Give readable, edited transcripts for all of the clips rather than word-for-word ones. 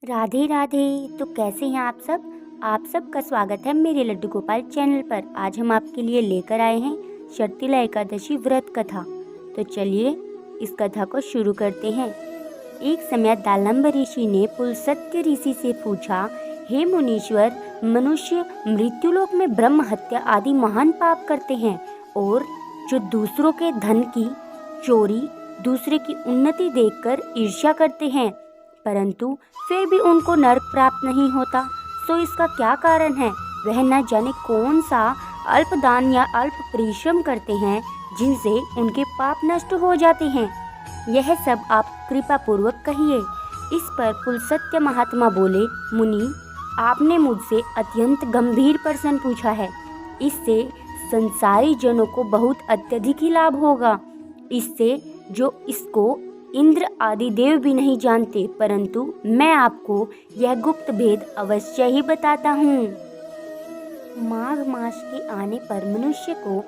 राधे राधे। तो कैसे हैं आप सब? आप सबका स्वागत है मेरे लड्डू गोपाल चैनल पर। आज हम आपके लिए लेकर आए हैं शर्तिला एकादशी व्रत कथा। तो चलिए इस कथा को शुरू करते हैं। एक समय दालंब ऋषि ने पुलस्त्य ऋषि से पूछा, हे मुनीश्वर, मनुष्य मृत्युलोक में ब्रह्म हत्या आदि महान पाप करते हैं और जो दूसरों के धन की चोरी, दूसरे की उन्नति देखकर ईर्ष्या करते हैं, परंतु फिर भी उनको नरक प्राप्त नहीं होता, तो इसका क्या कारण है? वह न जाने कौन सा अल्प दान या अल्प परिश्रम करते हैं जिनसे उनके पाप नष्ट हो जाते हैं। यह सब आप कृपा पूर्वक कहिए। इस पर पुलस्त्य महात्मा बोले, मुनि, आपने मुझसे अत्यंत गंभीर प्रश्न पूछा है। इससे संसारी जनों को बहुत अत्यधिक ही लाभ होगा। इससे जो इसको इंद्र आदि देव भी नहीं जानते, परंतु मैं आपको यह गुप्त भेद अवश्य ही बताता हूँ। माघ मास के आने पर मनुष्य को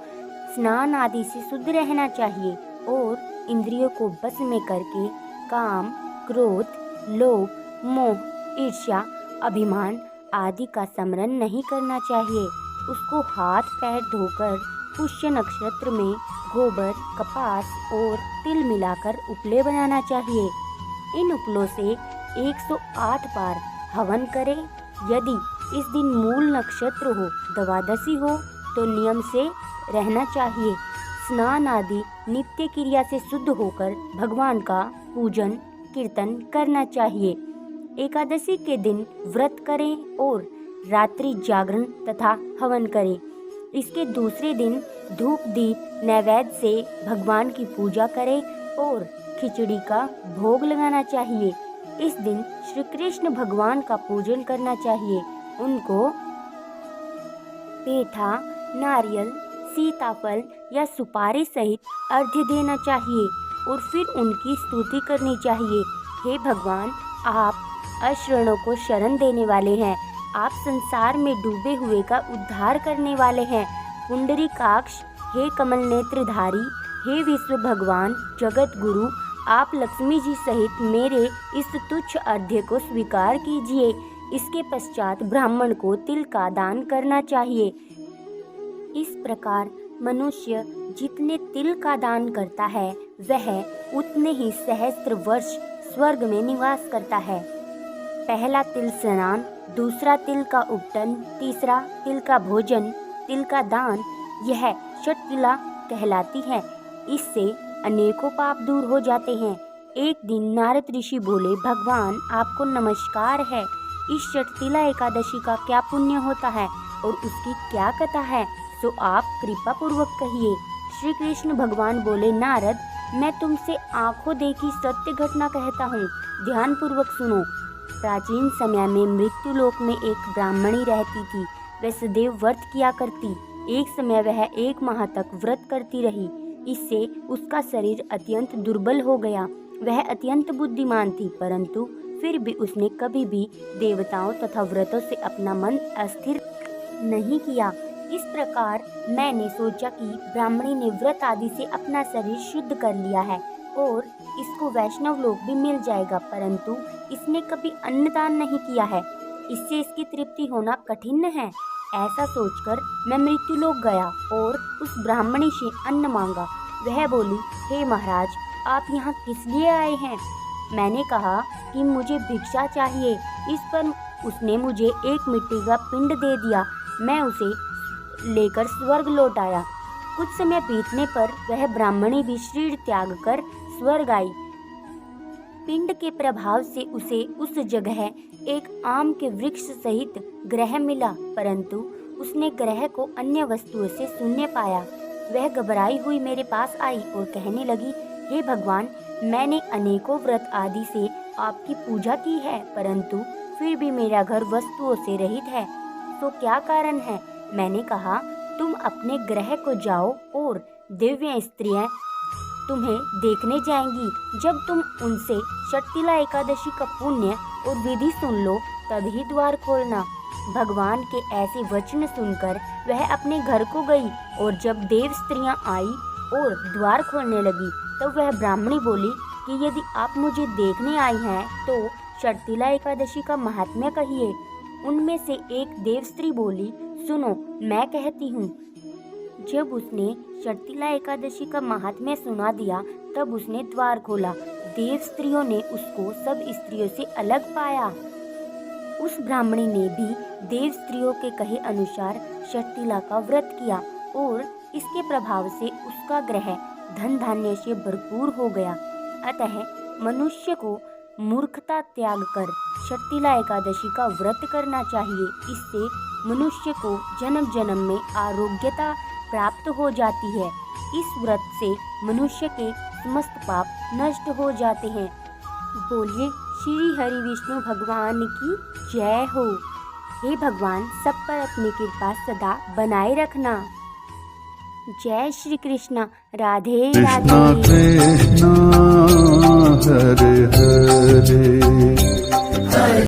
स्नान आदि से शुद्ध रहना चाहिए और इंद्रियों को बस में करके काम, क्रोध, लोभ, मोह, ईर्ष्या, अभिमान आदि का स्मरण नहीं करना चाहिए। उसको हाथ पैर धोकर पुष्य नक्षत्र में गोबर, कपास और तिल मिलाकर उपले बनाना चाहिए। इन उपलों से 108 बार हवन करें। यदि इस दिन मूल नक्षत्र हो, द्वादशी हो, तो नियम से रहना चाहिए। स्नान आदि नित्य क्रिया से शुद्ध होकर भगवान का पूजन कीर्तन करना चाहिए। एकादशी के दिन व्रत करें और रात्रि जागरण तथा हवन करें। इसके दूसरे दिन धूप दीप नैवेद्य से भगवान की पूजा करें और खिचड़ी का भोग लगाना चाहिए। इस दिन श्री कृष्ण भगवान का पूजन करना चाहिए। उनको पेठा, नारियल, सीताफल या सुपारी सहित अर्घ्य देना चाहिए और फिर उनकी स्तुति करनी चाहिए। हे भगवान, आप अशरणों को शरण देने वाले हैं। आप संसार में डूबे हुए का उद्धार करने वाले हैं। पुंडरीकाक्ष, हे कमल नेत्रधारी, हे विश्व भगवान जगत गुरु, आप लक्ष्मी जी सहित मेरे इस तुच्छ अर्घ्य को स्वीकार कीजिए। इसके पश्चात ब्राह्मण को तिल का दान करना चाहिए। इस प्रकार मनुष्य जितने तिल का दान करता है, वह उतने ही सहस्त्र वर्ष स्वर्ग में निवास करता है। पहला तिल स्नान, दूसरा तिल का उपटन, तीसरा तिल का भोजन, तिल का दान, यह शर्तिला कहलाती है। इससे अनेकों पाप दूर हो जाते हैं। एक दिन नारद ऋषि बोले, भगवान, आपको नमस्कार है। इस शर्तिला एकादशी का क्या पुण्य होता है और उसकी क्या कथा है, तो आप कृपा पूर्वक कहिए। श्री कृष्ण भगवान बोले, नारद, मैं तुमसे आंखों देखी सत्य घटना कहता हूँ, ध्यान पूर्वक सुनो। प्राचीन समय में मृत्युलोक में एक ब्राह्मणी रहती थी। वह सदैव व्रत किया करती। एक समय वह 1 माह तक व्रत करती रही। इससे उसका शरीर अत्यंत दुर्बल हो गया। वह अत्यंत बुद्धिमान थी, परंतु फिर भी उसने कभी भी देवताओं तथा व्रतों से अपना मन अस्थिर नहीं किया। इस प्रकार मैंने सोचा कि ब्राह्मणी ने व्रत आदि से अपना शरीर शुद्ध कर लिया है और इसको वैष्णव लोक भी मिल जाएगा, परंतु इसने कभी अन्नदान नहीं किया है। इससे इसकी तृप्ति होना कठिन है। ऐसा सोचकर मैं मृत्युलोक गया और उस ब्राह्मणी से अन्न मांगा। वह बोली, हे महाराज, आप यहाँ किस लिए आए हैं? मैंने कहा कि मुझे भिक्षा चाहिए। इस पर उसने मुझे एक मिट्टी का पिंड दे दिया। मैं उसे लेकर स्वर्ग लौट आया। कुछ समय बीतने पर वह ब्राह्मणी भी शरीर त्याग कर स्वर्ग आई। पिंड के प्रभाव से उसे उस जगह एक आम के वृक्ष सहित ग्रह मिला, परंतु उसने ग्रह को अन्य वस्तुओं से शून्य पाया। वह घबराई हुई मेरे पास आई और कहने लगी, हे भगवान, मैंने अनेकों व्रत आदि से आपकी पूजा की है, परंतु फिर भी मेरा घर वस्तुओं से रहित है, तो क्या कारण है? मैंने कहा, तुम अपने ग्रह को जाओ और दिव्य स्त्रियां तुम्हें देखने जाएंगी। जब तुम उनसे शर्तिला एकादशी का पुण्य और विधि सुन लो, तभी द्वार खोलना। भगवान के ऐसे वचन सुनकर वह अपने घर को गई और जब देव स्त्रियां आई और द्वार खोलने लगी, तब वह ब्राह्मणी बोली कि यदि आप मुझे देखने आई हैं तो शर्तिला एकादशी का महात्म्य कहिए। उनमें से एक देव स्त्री बोली, सुनो मैं कहती हूँ। जब उसने शर्तिला एकादशी का महात्म्य सुना दिया तब उसने द्वार खोला। देव स्त्रियों ने उसको सब स्त्रियों से अलग पाया। उस ब्राह्मणी ने भी देव स्त्रियों के कहे अनुसार शर्तिला का व्रत किया और इसके प्रभाव से उसका ग्रह धन धान्य से भरपूर हो गया। अतः मनुष्य को मूर्खता त्याग कर शर्तिला एकादशी का व्रत करना चाहिए। इससे मनुष्य को जन्म जन्म में आरोग्यता प्राप्त हो जाती है। इस व्रत से मनुष्य के समस्त पाप नष्ट हो जाते हैं। बोलिए श्री हरि विष्णु भगवान की जय हो। हे भगवान, सब पर अपनी कृपा सदा बनाए रखना। जय श्री कृष्ण। राधे राधे। कृष्ण कृष्ण हरे हरे।